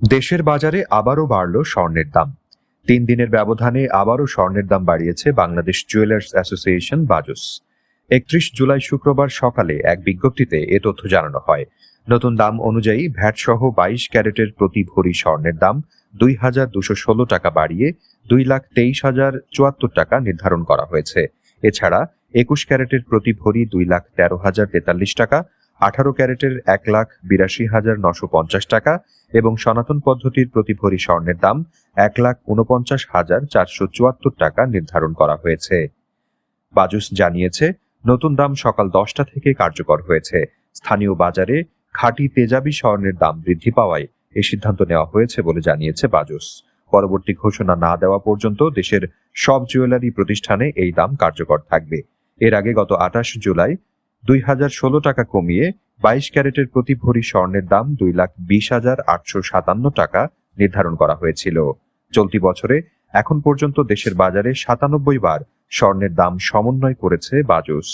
দেশের বাজারে আবারও বাড়ল স্বর্ণের দাম। ৩ দিনের ব্যবধানে আবারও স্বর্ণের দাম বাড়িয়েছে বাংলাদেশ জুয়েলার্স অ্যাসোসিয়েশন বাজুস। ৩১ জুলাই শুক্রবার সকালে এক বিজ্ঞপ্তিতে এ তথ্য জানানো হয়। নতুন দাম অনুযায়ী ভ্যাট সহ ২২ ক্যারেটের প্রতি ভরি স্বর্ণের দাম ২,২১৬ টাকা বাড়িয়ে ২,২৩,০৭৪ টাকা নির্ধারণ করা হয়েছে। এছাড়া ২১ ক্যারেটের প্রতি ভরি ২,১৩,০৪৩ টাকা, ১৮ ক্যারেটের ১,৮২,৯৫০ টাকা এবং সনাতন পদ্ধতির প্রতি ভরি স্বর্ণের দাম ১,৪৯,৪৭৪ টাকা নির্ধারণ করা হয়েছে। বাজুস জানিয়েছে, নতুন দাম সকাল ১০টা থেকে কার্যকর হয়েছে। স্থানীয় বাজারে খাঁটি তেজাবি স্বর্ণের দাম বৃদ্ধি পাওয়ায় এই সিদ্ধান্ত নেওয়া হয়েছে বলে জানিয়েছে বাজুস। পরবর্তী ঘোষণা না দেওয়া পর্যন্ত দেশের সব জুয়েলারি প্রতিষ্ঠানে এই দাম কার্যকর থাকবে। এর আগে গত ২৮ জুলাই ২,০১৬ টাকা কমিয়ে ২২ ক্যারেটের প্রতি ভরি স্বর্ণের দাম ২,২০,৮৫৭ টাকা নির্ধারণ করা হয়েছিল। চলতি বছরে এখন পর্যন্ত দেশের বাজারে ৯৭ বার স্বর্ণের দাম সমন্বয় করেছে বাজুস।